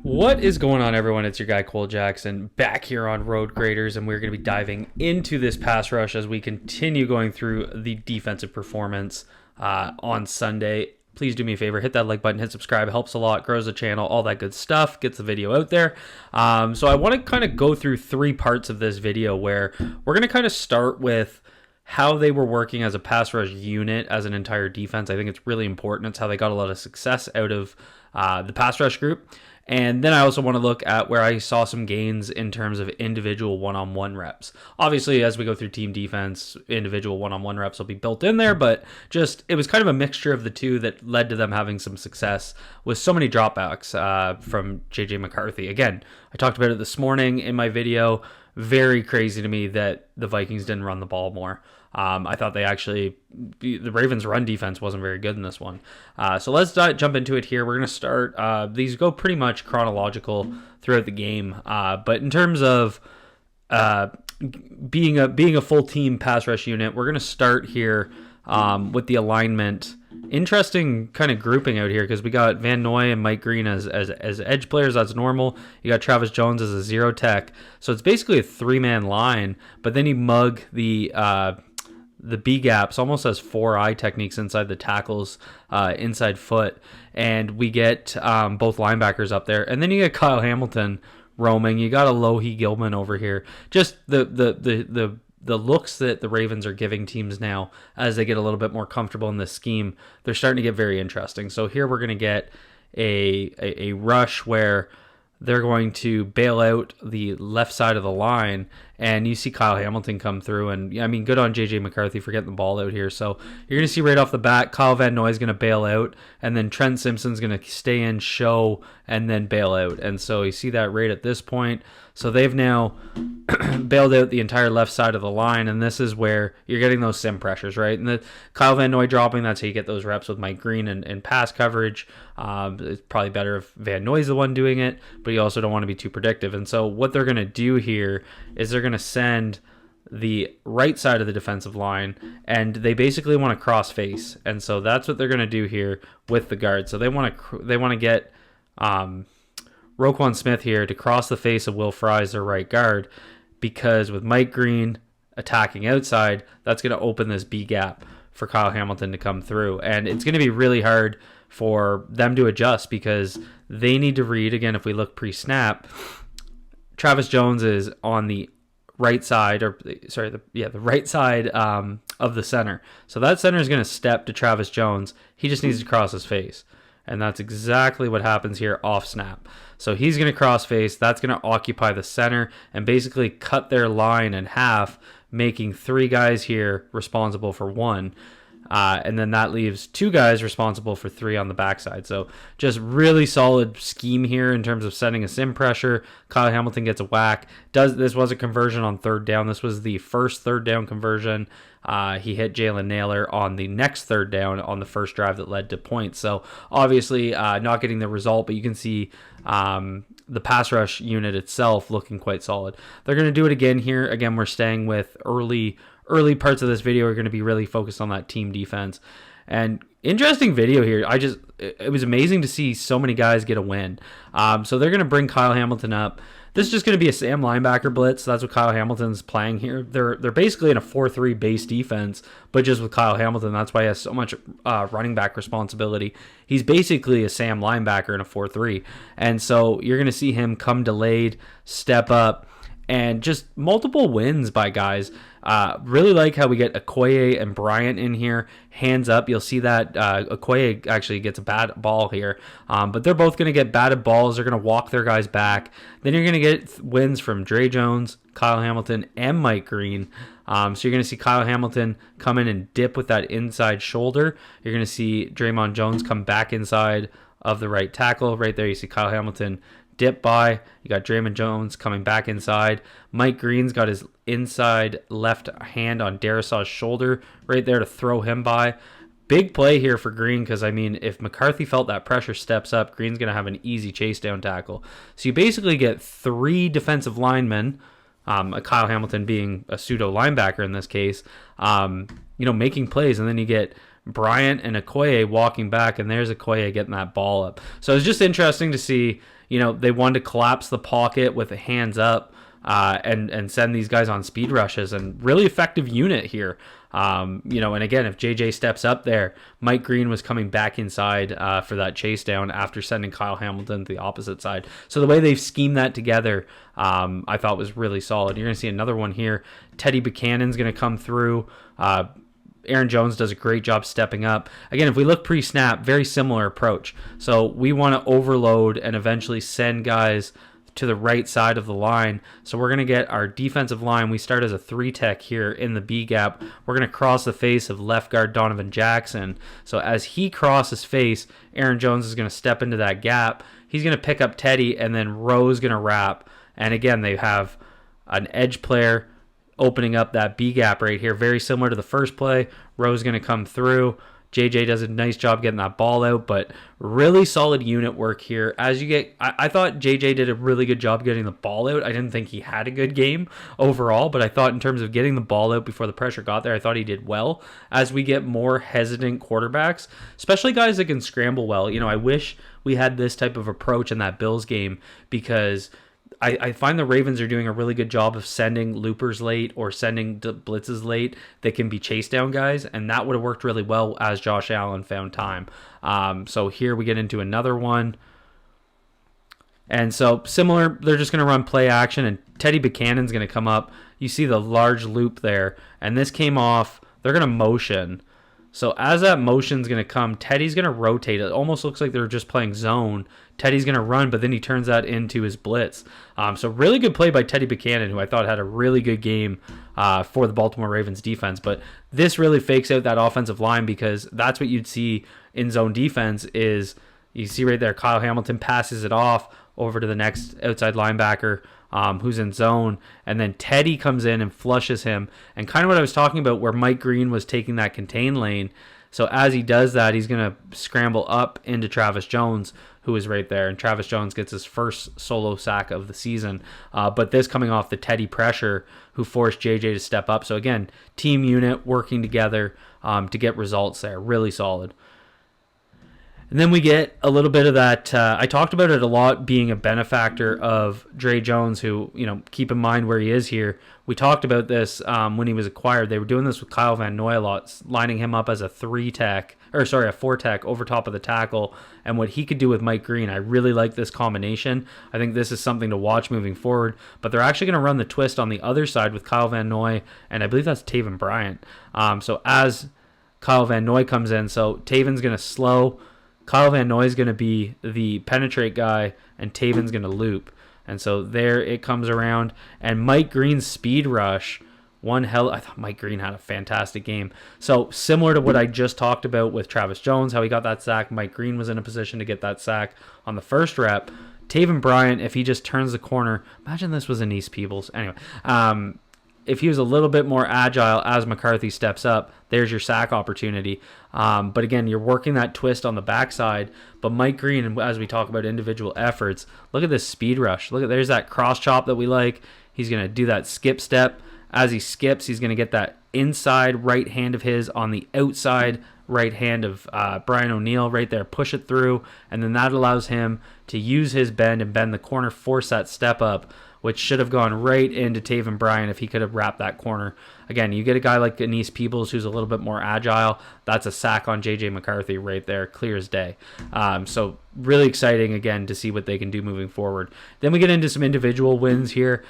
What is going on, everyone? It's your guy Cole Jackson back here on Road Graders, and we're going to be diving into this pass rush as we continue going through the defensive performance on Sunday. Please do me a favor, hit that like button, hit subscribe. It helps a lot, grows the channel, all that good stuff, gets the video out there. So I want to kind of go through three parts of this video where we're going to kind of start with how they were working as a pass rush unit as an entire defense. I think it's really important. It's how they got a lot of success out of the pass rush group. And then I also want to look at where I saw some gains in terms of individual one-on-one reps. Obviously, as we go through team defense, individual one-on-one reps will be built in there, but just it was kind of a mixture of the two that led to them having some success with so many dropbacks from J.J. McCarthy. Again, I talked about it this morning in my video. Very crazy to me that the Vikings didn't run the ball more. I thought the Ravens' run defense wasn't very good in this one. So let's jump into it here. We're going to start. These go pretty much chronological throughout the game. But in terms of being a full team pass rush unit, we're going to start here with the alignment. Interesting kind of grouping out here because we got Van Noy and Mike Green as edge players. That's normal. You got Travis Jones as a zero tech. So it's basically a three-man line, but then you mug the B gaps almost as 4-eye techniques inside the tackles, inside foot. And we get both linebackers up there. And then you get Kyle Hamilton roaming. You got a Lohi Gilman over here. Just the looks that the Ravens are giving teams now as they get a little bit more comfortable in this scheme, they're starting to get very interesting. So here we're going to get a rush where they're going to bail out the left side of the line, and you see Kyle Hamilton come through. And I mean, good on J.J. McCarthy for getting the ball out here. So you're going to see right off the bat, Kyle Van Noy is going to bail out, and then Trent Simpson's going to stay in, show, and then bail out. And so you see that right at this point. So they've now bailed out the entire left side of the line, and this is where you're getting those sim pressures, right? And the Kyle Van Noy dropping, that's how you get those reps with Mike Green and pass coverage. It's probably better if Van Noy's the one doing it, but you also don't want to be too predictive. And so what they're going to do here is they're going to send the right side of the defensive line, and they basically want to cross face. And so that's what they're going to do here with the guard. So they want to get Roquan Smith here to cross the face of Will Fry as their right guard, because with Mike Green attacking outside, that's going to open this B gap for Kyle Hamilton to come through. And it's going to be really hard for them to adjust because they need to read, again, if we look pre-snap, Travis Jones is on the right side, the right side of the center. So that center is going to step to Travis Jones. He just needs to cross his face. And that's exactly what happens here off snap. So he's going to cross face. That's going to occupy the center and basically cut their line in half, making three guys here responsible for one. And then that leaves two guys responsible for three on the backside. So just really solid scheme here in terms of setting a sim pressure. Kyle Hamilton gets a whack. This was a conversion on third down. This was the first third down conversion. He hit Jalen Naylor on the next third down on the first drive that led to points. So obviously not getting the result, but you can see the pass rush unit itself looking quite solid. They're going to do it again here. Again, we're staying with early parts of this video are going to be really focused on that team defense. And interesting video here. It was amazing to see so many guys get a win. So they're going to bring Kyle Hamilton up. This is just going to be a Sam linebacker blitz. That's what Kyle Hamilton's playing here. They're basically in a 4-3 base defense, but just with Kyle Hamilton. That's why he has so much running back responsibility. He's basically a Sam linebacker in a 4-3. And so you're going to see him come delayed, step up, and just multiple wins by guys. Really like how we get Okoye and Bryant in here. Hands up. You'll see that Okoye actually gets a bad ball here. But they're both going to get batted balls. They're going to walk their guys back. Then you're going to get wins from Dre Jones, Kyle Hamilton, and Mike Green. So you're going to see Kyle Hamilton come in and dip with that inside shoulder. You're going to see DRE'MONT Jones come back inside of the right tackle. Right there you see Kyle Hamilton dip by. You got DRE'MONT Jones coming back inside. Mike Green's got his inside left hand on Darrisaw's shoulder right there to throw him by. Big play here for Green because, I mean, if McCarthy felt that pressure steps up, Green's going to have an easy chase down tackle. So you basically get three defensive linemen, Kyle Hamilton being a pseudo linebacker in this case, making plays, and then you get Bryant and Okoye walking back, and there's Okoye getting that ball up. So it's just interesting to see, they wanted to collapse the pocket with the hands up and send these guys on speed rushes, and really effective unit here. And again, if JJ steps up there, Mike Green was coming back inside for that chase down after sending Kyle Hamilton to the opposite side. So the way they've schemed that together, I thought was really solid. You're going to see another one here. Teddy Buchanan's going to come through. Aaron Jones does a great job stepping up. Again, if we look pre-snap, very similar approach. So we want to overload and eventually send guys to the right side of the line. So we're going to get our defensive line. We start as a 3-tech here in the B gap. We're going to cross the face of left guard Donovan Jackson. So as he crosses face, Aaron Jones is going to step into that gap. He's going to pick up Teddy, and then Rowe's going to wrap. And again, they have an edge player opening up that B gap right here. Very similar to the first play. Rowe's going to come through. JJ does a nice job getting that ball out, but really solid unit work here. I thought JJ did a really good job getting the ball out. I didn't think he had a good game overall, but I thought in terms of getting the ball out before the pressure got there, I thought he did well. As we get more hesitant quarterbacks, especially guys that can scramble well, I wish we had this type of approach in that Bills game, because I find the Ravens are doing a really good job of sending loopers late or sending blitzes late that can be chase down guys, and that would have worked really well as Josh Allen found time. So here we get into another one. And so similar, they're just going to run play action, and Teddy Buchanan's going to come up. You see the large loop there, and this came off. They're going to motion. So as that motion's going to come, Teddy's going to rotate. It almost looks like they're just playing zone. Teddy's going to run, but then he turns that into his blitz. So really good play by Teddy Buchanan, who I thought had a really good game for the Baltimore Ravens defense. But this really fakes out that offensive line, because that's what you'd see in zone defense is you see right there, Kyle Hamilton passes it off over to the next outside linebacker who's in zone, and then Teddy comes in and flushes him. And kind of what I was talking about where Mike Green was taking that contain lane. So as he does that, he's going to scramble up into Travis Jones, who is right there. And Travis Jones gets his first solo sack of the season. But this coming off the Teddy pressure, who forced JJ to step up. So again, team unit working together to get results there. Really solid. And then we get a little bit of that. I talked about it a lot, being a benefactor of Dre Jones, who, keep in mind where he is here. We talked about this when he was acquired. They were doing this with Kyle Van Noy a lot, lining him up as a 4-tech over top of the tackle, and what he could do with Mike Green. I really like this combination. I think this is something to watch moving forward. But they're actually going to run the twist on the other side with Kyle Van Noy, and I believe that's Taven Bryant. So as Kyle Van Noy comes in, so Taven's going to slow. Kyle Van Noy is going to be the penetrate guy, and Taven's going to loop. And so there it comes around. And Mike Green's speed rush, I thought Mike Green had a fantastic game. So similar to what I just talked about with Travis Jones, how he got that sack, Mike Green was in a position to get that sack on the first rep. Taven Bryant, if he just turns the corner, imagine this was Anise Peebles. Anyway, if he was a little bit more agile as McCarthy steps up, there's your sack opportunity. But again, you're working that twist on the backside. But Mike Green, as we talk about individual efforts, look at this speed rush. There's that cross chop that we like. He's going to do that skip step. As he skips, he's going to get that inside right hand of his on the outside right hand of Brian O'Neill right there, push it through, and then that allows him to use his bend and bend the corner, force that step up, which should have gone right into Taven Bryan if he could have wrapped that corner. Again, you get a guy like Anise Peebles who's a little bit more agile. That's a sack on J.J. McCarthy right there, clear as day. So really exciting, again, to see what they can do moving forward. Then we get into some individual wins here.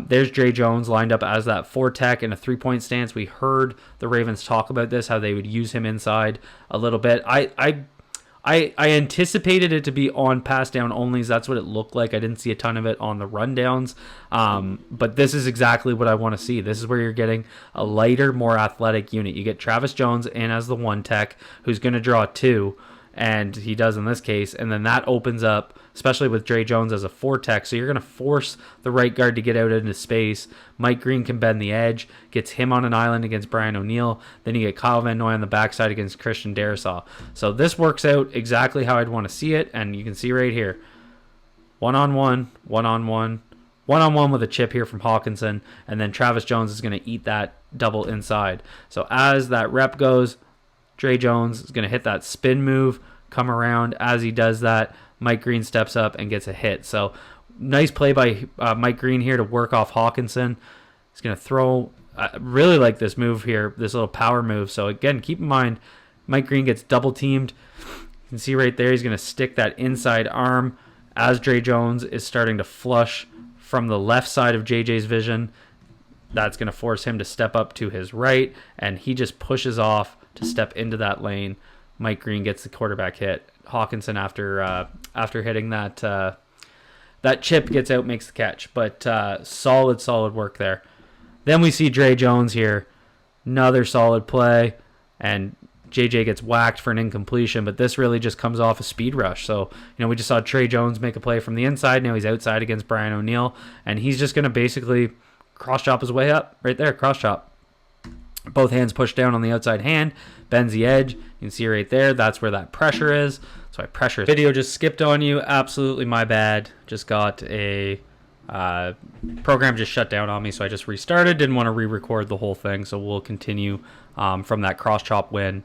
There's Dre Jones lined up as that 4-tech in a 3-point stance. We heard the Ravens talk about this, how they would use him inside a little bit. I anticipated it to be on pass down onlys. That's what it looked like. I didn't see a ton of it on the rundowns. But this is exactly what I want to see. This is where you're getting a lighter, more athletic unit. You get Travis Jones in as the 1-tech, who's going to draw 2, and he does in this case. And then that opens up, especially with Dre Jones as a 4-tech. So you're going to force the right guard to get out into space. Mike Green can bend the edge, gets him on an island against Brian O'Neill. Then you get Kyle Van Noy on the backside against Christian Darrisaw. So this works out exactly how I'd want to see it. And you can see right here, one-on-one, one-on-one, one-on-one with a chip here from Hawkinson. And then Travis Jones is going to eat that double inside. So as that rep goes, Dre Jones is going to hit that spin move, come around. As he does that, Mike Green steps up and gets a hit. So nice play by Mike Green here to work off Hawkinson. He's going to throw. I really like this move here, this little power move. So again, keep in mind, Mike Green gets double teamed. You can see right there, he's going to stick that inside arm as Dre Jones is starting to flush from the left side of JJ's vision. That's going to force him to step up to his right, and he just pushes off to step into that lane. Mike Green gets the quarterback hit. Hawkinson, after hitting that chip, gets out, makes the catch. But solid work there. Then we see Dre Jones here. Another solid play, and JJ gets whacked for an incompletion, but this really just comes off a speed rush. So, we just saw Dre Jones make a play from the inside. Now he's outside against Brian O'Neill, and he's just going to basically cross-chop his way up. Right there, cross-chop. Both hands pushed down on the outside hand, bends the edge. You can see right there, that's where that pressure is. So I pressure. Video just skipped on you. Absolutely my bad. Just got a program just shut down on me, so I just restarted. Didn't want to re-record the whole thing, so we'll continue from that cross-chop win.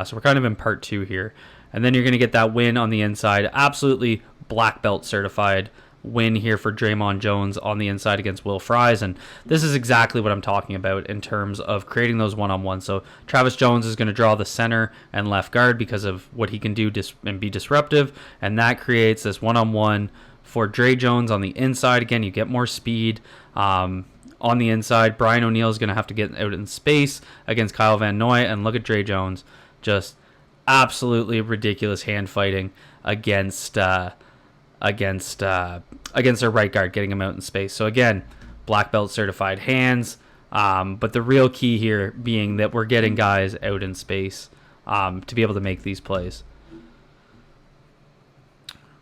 So we're kind of in part 2 here. And then you're going to get that win on the inside. Absolutely black belt certified win here for DRE'MONT Jones on the inside against Will Fries, and this is exactly what I'm talking about in terms of creating those one-on-ones. So Travis Jones is going to draw the center and left guard because of what he can do and be disruptive, and that creates this one-on-one for Dre Jones on the inside. Again, you get more speed on the inside. Brian O'Neill is going to have to get out in space against Kyle Van Noy, and look at Dre Jones, just absolutely ridiculous hand fighting against our right guard, getting him out in space. So again, black belt certified hands, but the real key here being that we're getting guys out in space to be able to make these plays.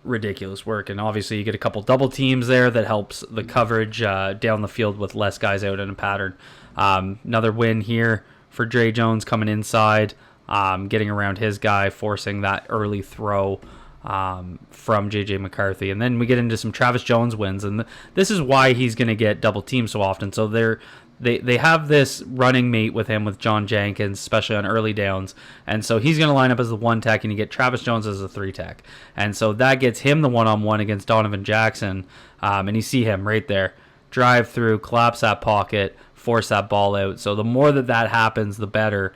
Ridiculous work, and obviously you get a couple double teams there that helps the coverage down the field with less guys out in a pattern. Another win here for Dre Jones coming inside, getting around his guy, forcing that early throw from JJ McCarthy. And then we get into some Travis Jones wins, and this is why he's going to get double teamed so often. So they have this running mate with him with John Jenkins, especially on early downs, and so he's going to line up as the 1 tech, and you get Travis Jones as the 3 tech, and so that gets him the one-on-one against Donovan Jackson. And you see him right there, drive through, collapse that pocket, force that ball out. So the more that happens, the better.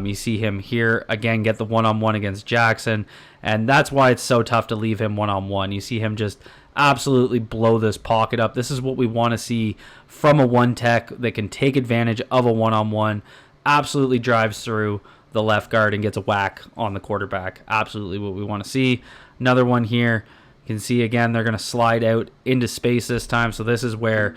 You see him here again get the one-on-one against Jackson, and that's why it's so tough to leave him one-on-one. You see him just absolutely blow this pocket up. This is what we want to see from a 1 tech that can take advantage of a one-on-one. Absolutely drives through the left guard and gets a whack on the quarterback. Absolutely what we want to see. Another one here. You can see again they're going to slide out into space this time. So this is where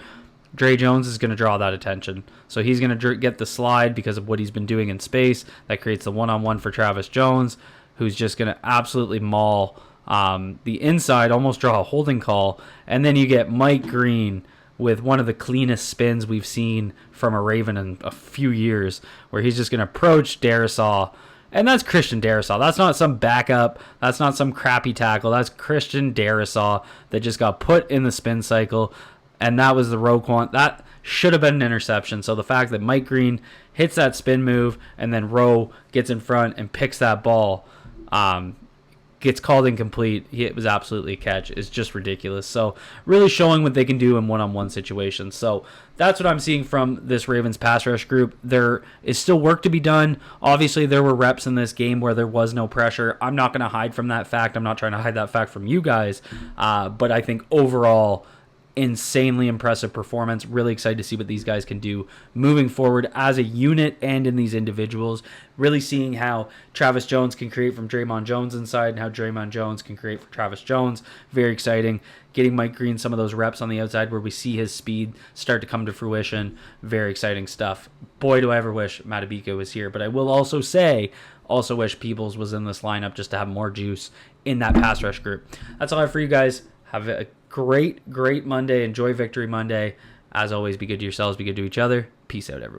Dre Jones is going to draw that attention. So he's going to get the slide because of what he's been doing in space. That creates the one-on-one for Travis Jones, who's just going to absolutely maul the inside, almost draw a holding call. And then you get Mike Green with one of the cleanest spins we've seen from a Raven in a few years, where he's just going to approach Darisaw. And that's Christian Darisaw. That's not some backup. That's not some crappy tackle. That's Christian Darisaw that just got put in the spin cycle. And that was the Roquan. That should have been an interception. So the fact that Mike Green hits that spin move and then Rowe gets in front and picks that ball, gets called incomplete, it was absolutely a catch, is just ridiculous. So really showing what they can do in one-on-one situations. So that's what I'm seeing from this Ravens pass rush group. There is still work to be done. Obviously, there were reps in this game where there was no pressure. I'm not going to hide from that fact. I'm not trying to hide that fact from you guys. But I think overall, insanely impressive performance. Really excited to see what these guys can do moving forward as a unit and in these individuals. Really seeing how Travis Jones can create from DRE'MONT Jones inside and how DRE'MONT Jones can create for Travis Jones. Very exciting. Getting Mike Green some of those reps on the outside where we see his speed start to come to fruition. Very exciting stuff. Boy, do I ever wish Matabika was here. But I will also say, also wish Peebles was in this lineup just to have more juice in that pass rush group. That's all I have for you guys. Have a great Monday. Enjoy Victory Monday. As always, be good to yourselves, be good to each other. Peace out, everyone.